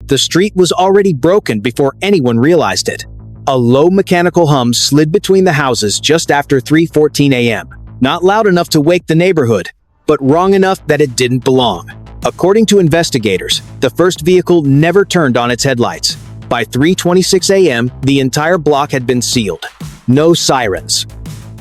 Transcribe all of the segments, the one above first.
The street was already broken before anyone realized it. A low mechanical hum slid between the houses just after 3:14 a.m. Not loud enough to wake the neighborhood, but wrong enough that it didn't belong. According to investigators, the first vehicle never turned on its headlights. By 3:26 a.m., the entire block had been sealed. No sirens.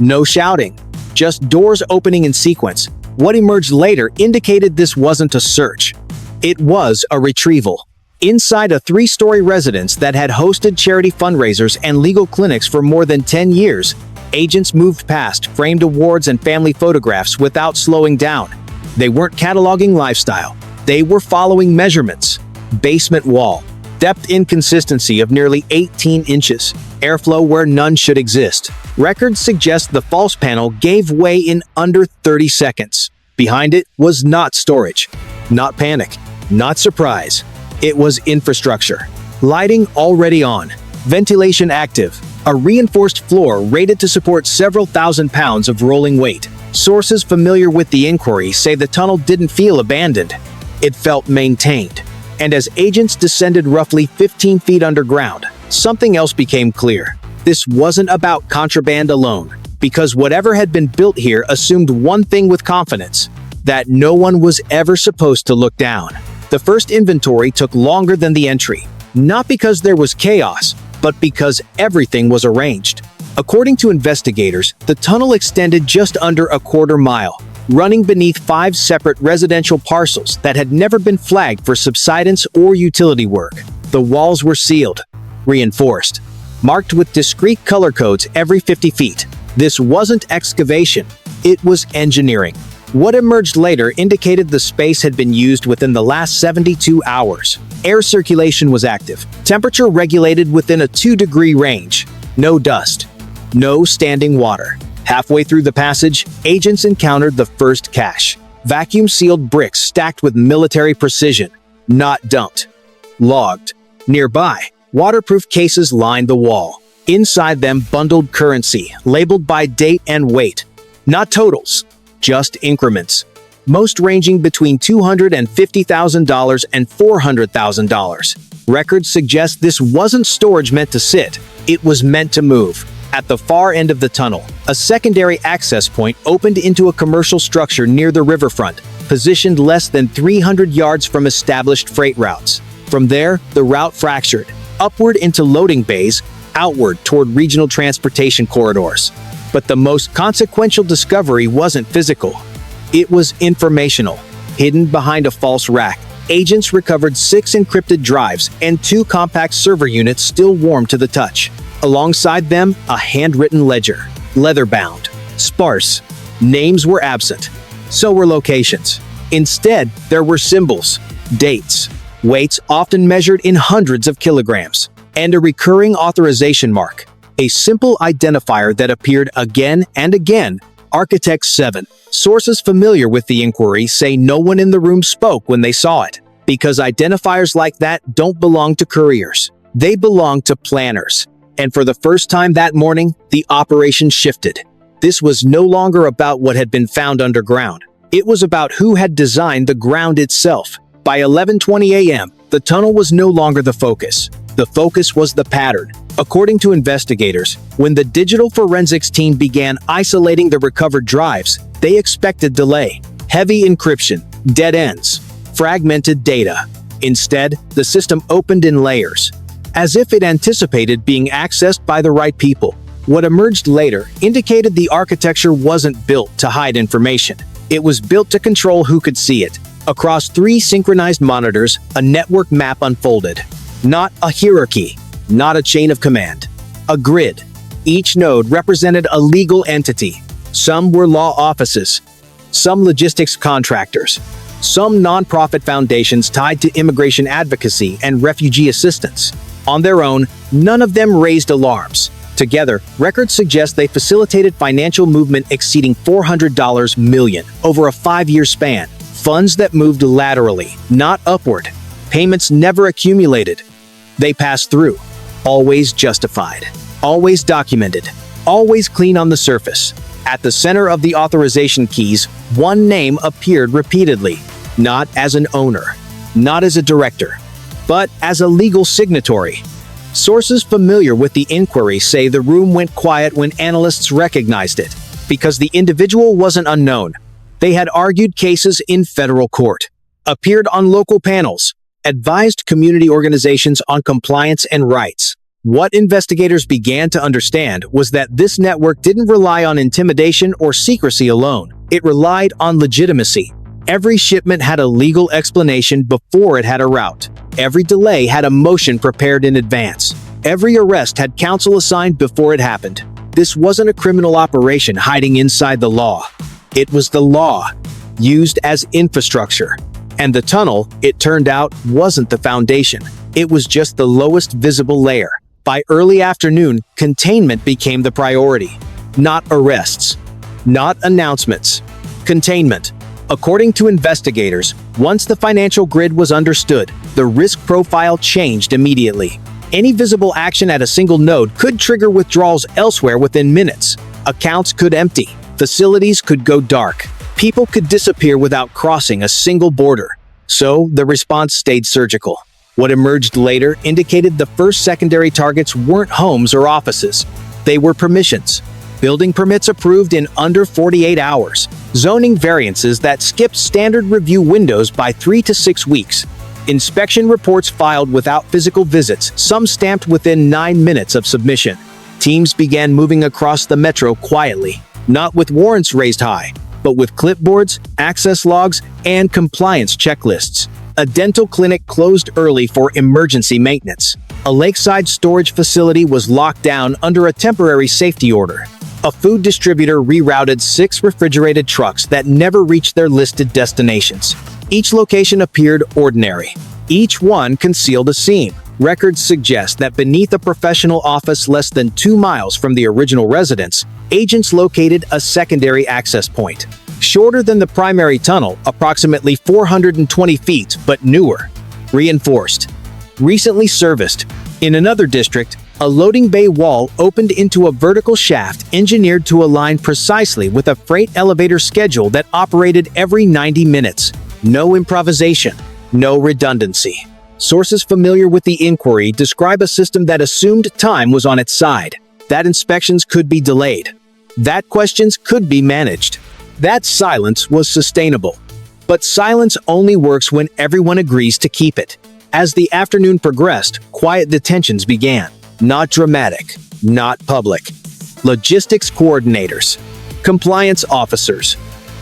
No shouting. Just doors opening in sequence. What emerged later indicated this wasn't a search. It was a retrieval. Inside a 3-story residence that had hosted charity fundraisers and legal clinics for more than 10 years, agents moved past framed awards and family photographs without slowing down. They weren't cataloging lifestyle. They were following measurements. Basement wall. Depth inconsistency of nearly 18 inches. Airflow where none should exist. Records suggest the false panel gave way in under 30 seconds. Behind it was not storage, not panic, not surprise. It was infrastructure. Lighting already on. Ventilation active. A reinforced floor rated to support several thousand pounds of rolling weight. Sources familiar with the inquiry say the tunnel didn't feel abandoned. It felt maintained. And as agents descended roughly 15 feet underground, something else became clear. This wasn't about contraband alone, because whatever had been built here assumed one thing with confidence: that no one was ever supposed to look down. The first inventory took longer than the entry, not because there was chaos, but because everything was arranged. According to investigators, the tunnel extended just under a quarter mile, running beneath 5 separate residential parcels that had never been flagged for subsidence or utility work. The walls were sealed, reinforced, marked with discrete color codes every 50 feet. This wasn't excavation, it was engineering. What emerged later indicated the space had been used within the last 72 hours. Air circulation was active, temperature regulated within a 2-degree range. No dust, no standing water. Halfway through the passage, agents encountered the first cache. Vacuum-sealed bricks stacked with military precision, not dumped. Logged. Nearby, waterproof cases lined the wall. Inside them, bundled currency, labeled by date and weight. Not totals, just increments. Most ranging between $250,000 and $400,000. Records suggest this wasn't storage meant to sit, it was meant to move. At the far end of the tunnel, a secondary access point opened into a commercial structure near the riverfront, positioned less than 300 yards from established freight routes. From there, the route fractured, upward into loading bays, outward toward regional transportation corridors. But the most consequential discovery wasn't physical. It was informational. Hidden behind a false rack, agents recovered 6 encrypted drives and 2 compact server units still warm to the touch. Alongside them, a handwritten ledger, leather-bound, sparse. Names were absent. So were locations. Instead, there were symbols, dates, weights often measured in hundreds of kilograms, and a recurring authorization mark, a simple identifier that appeared again and again: Architect 7. Sources familiar with the inquiry say no one in the room spoke when they saw it, because identifiers like that don't belong to couriers. They belong to planners. And for the first time that morning, the operation shifted. This was no longer about what had been found underground. It was about who had designed the ground itself. By 11:20 a.m., the tunnel was no longer the focus. The focus was the pattern. According to investigators, when the digital forensics team began isolating the recovered drives, they expected delay, heavy encryption, dead ends, fragmented data. Instead, the system opened in layers, as if it anticipated being accessed by the right people. What emerged later indicated the architecture wasn't built to hide information. It was built to control who could see it. Across 3 synchronized monitors, a network map unfolded. Not a hierarchy, not a chain of command. A grid. Each node represented a legal entity. Some were law offices, some logistics contractors, some nonprofit foundations tied to immigration advocacy and refugee assistance. On their own, none of them raised alarms. Together, records suggest they facilitated financial movement exceeding $400 million over a 5-year span. Funds that moved laterally, not upward. Payments never accumulated. They passed through. Always justified. Always documented. Always clean on the surface. At the center of the authorization keys, one name appeared repeatedly. Not as an owner. Not as a director. but as a legal signatory. Sources familiar with the inquiry say the room went quiet when analysts recognized it, because the individual wasn't unknown. They had argued cases in federal court, appeared on local panels, advised community organizations on compliance and rights. What investigators began to understand was that this network didn't rely on intimidation or secrecy alone. It relied on legitimacy. Every shipment had a legal explanation before it had a route. Every delay had a motion prepared in advance. Every arrest had counsel assigned before it happened. This wasn't a criminal operation hiding inside the law. It was the law, used as infrastructure. And the tunnel, it turned out, wasn't the foundation. It was just the lowest visible layer. By early afternoon, containment became the priority. Not arrests. Not announcements. Containment. According to investigators, once the financial grid was understood, the risk profile changed immediately. Any visible action at a single node could trigger withdrawals elsewhere within minutes. Accounts could empty. Facilities could go dark. People could disappear without crossing a single border. So, the response stayed surgical. What emerged later indicated the first secondary targets weren't homes or offices. They were permissions. Building permits approved in under 48 hours. Zoning variances that skipped standard review windows by 3 to 6 weeks. Inspection reports filed without physical visits, some stamped within 9 minutes of submission. Teams began moving across the metro quietly, not with warrants raised high, but with clipboards, access logs, and compliance checklists. A dental clinic closed early for emergency maintenance. A lakeside storage facility was locked down under a temporary safety order. A food distributor rerouted 6 refrigerated trucks that never reached their listed destinations. Each location appeared ordinary. Each one concealed a seam. Records suggest that beneath a professional office less than 2 miles from the original residence, agents located a secondary access point. Shorter than the primary tunnel, approximately 420 feet, but newer. Reinforced. Recently serviced. In another district, a loading bay wall opened into a vertical shaft engineered to align precisely with a freight elevator schedule that operated every 90 minutes. No improvisation. No redundancy. Sources familiar with the inquiry describe a system that assumed time was on its side, that inspections could be delayed, that questions could be managed, that silence was sustainable. But silence only works when everyone agrees to keep it. As the afternoon progressed, quiet detentions began. Not dramatic, not public. Logistics coordinators, compliance officers,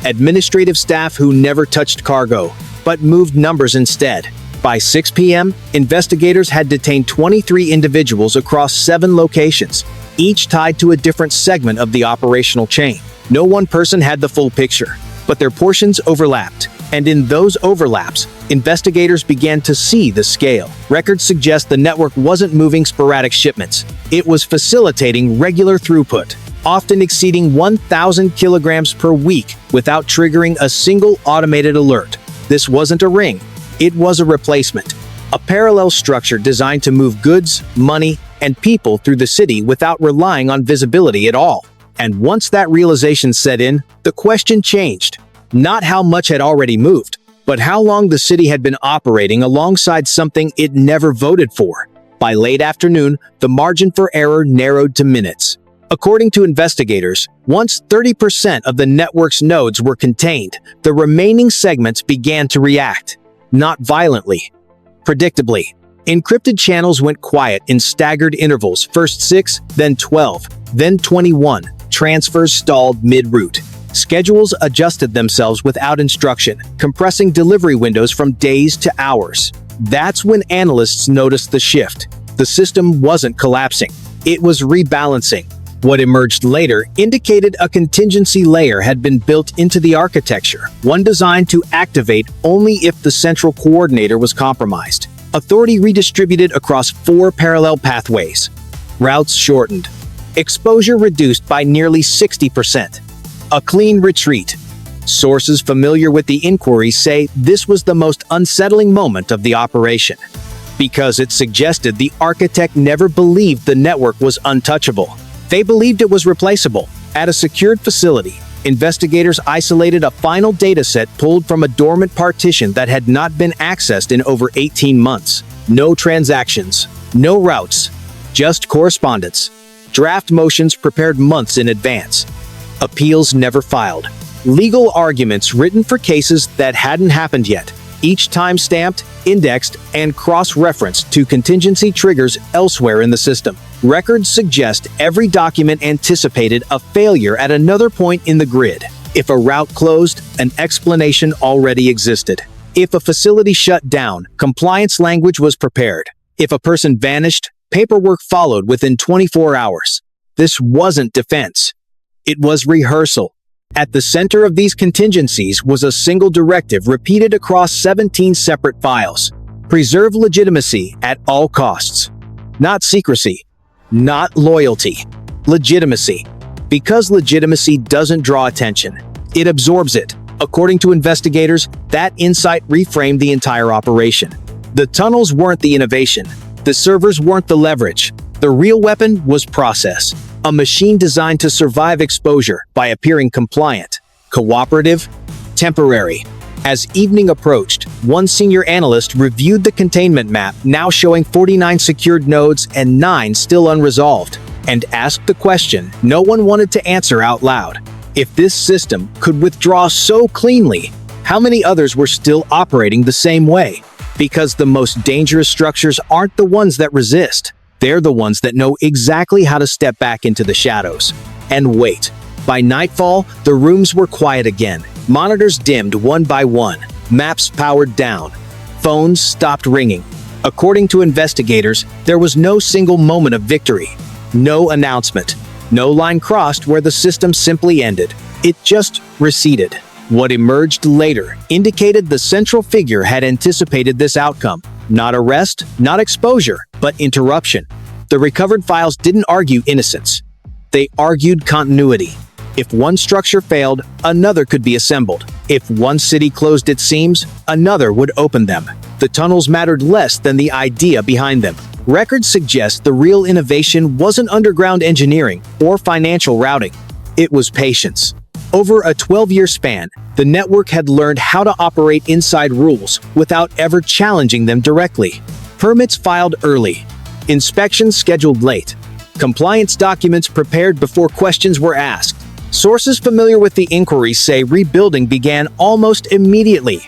administrative staff who never touched cargo, but moved numbers instead. By 6 p.m., investigators had detained 23 individuals across 7 locations, each tied to a different segment of the operational chain. No one person had the full picture, but their portions overlapped. And in those overlaps, investigators began to see the scale. Records suggest the network wasn't moving sporadic shipments. It was facilitating regular throughput, often exceeding 1,000 kilograms per week without triggering a single automated alert. This wasn't a ring. It was a replacement. A parallel structure designed to move goods, money, and people through the city without relying on visibility at all. And once that realization set in, the question changed. Not how much had already moved, but how long the city had been operating alongside something it never voted for. By late afternoon, the margin for error narrowed to minutes. According to investigators, once 30% of the network's nodes were contained, the remaining segments began to react. Not violently. Predictably. Encrypted channels went quiet in staggered intervals, first 6, then 12, then 21. Transfers stalled mid-route. Schedules adjusted themselves without instruction, compressing delivery windows from days to hours. That's when analysts noticed the shift. The system wasn't collapsing. It was rebalancing. What emerged later indicated a contingency layer had been built into the architecture, one designed to activate only if the central coordinator was compromised. Authority redistributed across 4 parallel pathways. Routes shortened. Exposure reduced by nearly 60%. A clean retreat. Sources familiar with the inquiry say this was the most unsettling moment of the operation, because it suggested the architect never believed the network was untouchable. They believed it was replaceable. At a secured facility, investigators isolated a final dataset pulled from a dormant partition that had not been accessed in over 18 months. No transactions, no routes, just correspondence. Draft motions prepared months in advance. Appeals never filed. Legal arguments written for cases that hadn't happened yet, each time stamped, indexed, and cross-referenced to contingency triggers elsewhere in the system. Records suggest every document anticipated a failure at another point in the grid. If a route closed, an explanation already existed. If a facility shut down, compliance language was prepared. If a person vanished, paperwork followed within 24 hours. This wasn't defense. It was rehearsal. At the center of these contingencies was a single directive repeated across 17 separate files. Preserve legitimacy at all costs. Not secrecy. Not loyalty. Legitimacy. Because legitimacy doesn't draw attention, it absorbs it. According to investigators, that insight reframed the entire operation. The tunnels weren't the innovation. The servers weren't the leverage. The real weapon was process. A machine designed to survive exposure by appearing compliant, cooperative, temporary. As evening approached, one senior analyst reviewed the containment map, now showing 49 secured nodes and 9 still unresolved, and asked the question no one wanted to answer out loud. If this system could withdraw so cleanly, how many others were still operating the same way? Because the most dangerous structures aren't the ones that resist. They're the ones that know exactly how to step back into the shadows and wait. By nightfall, the rooms were quiet again. Monitors dimmed one by one. Maps powered down. Phones stopped ringing. According to investigators, there was no single moment of victory. No announcement. No line crossed where the system simply ended. It just receded. What emerged later indicated the central figure had anticipated this outcome. Not arrest, not exposure, but interruption. The recovered files didn't argue innocence. They argued continuity. If one structure failed, another could be assembled. If one city closed its seams, another would open them. The tunnels mattered less than the idea behind them. Records suggest the real innovation wasn't underground engineering or financial routing. It was patience. Over a 12-year span, the network had learned how to operate inside rules without ever challenging them directly. Permits filed early. Inspections scheduled late. Compliance documents prepared before questions were asked. Sources familiar with the inquiry say rebuilding began almost immediately.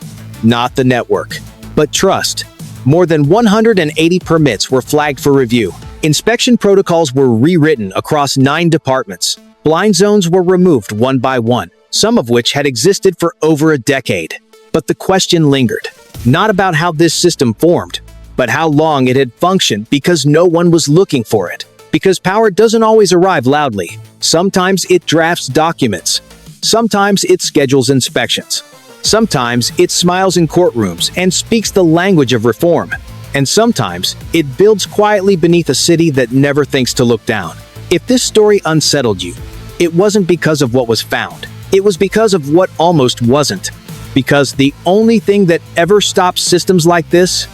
Not the network, but trust. More than 180 permits were flagged for review. Inspection protocols were rewritten across 9 departments. Blind zones were removed one by one, some of which had existed for over a decade. But the question lingered, not about how this system formed, but how long it had functioned, because no one was looking for it. Because power doesn't always arrive loudly. Sometimes it drafts documents. Sometimes it schedules inspections. Sometimes it smiles in courtrooms and speaks the language of reform. And sometimes it builds quietly beneath a city that never thinks to look down. If this story unsettled you, it wasn't because of what was found. It was because of what almost wasn't. Because the only thing that ever stops systems like this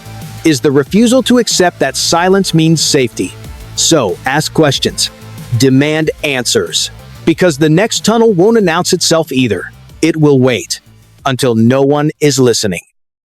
is the refusal to accept that silence means safety. So, ask questions. Demand answers. Because the next tunnel won't announce itself either. It will wait until no one is listening.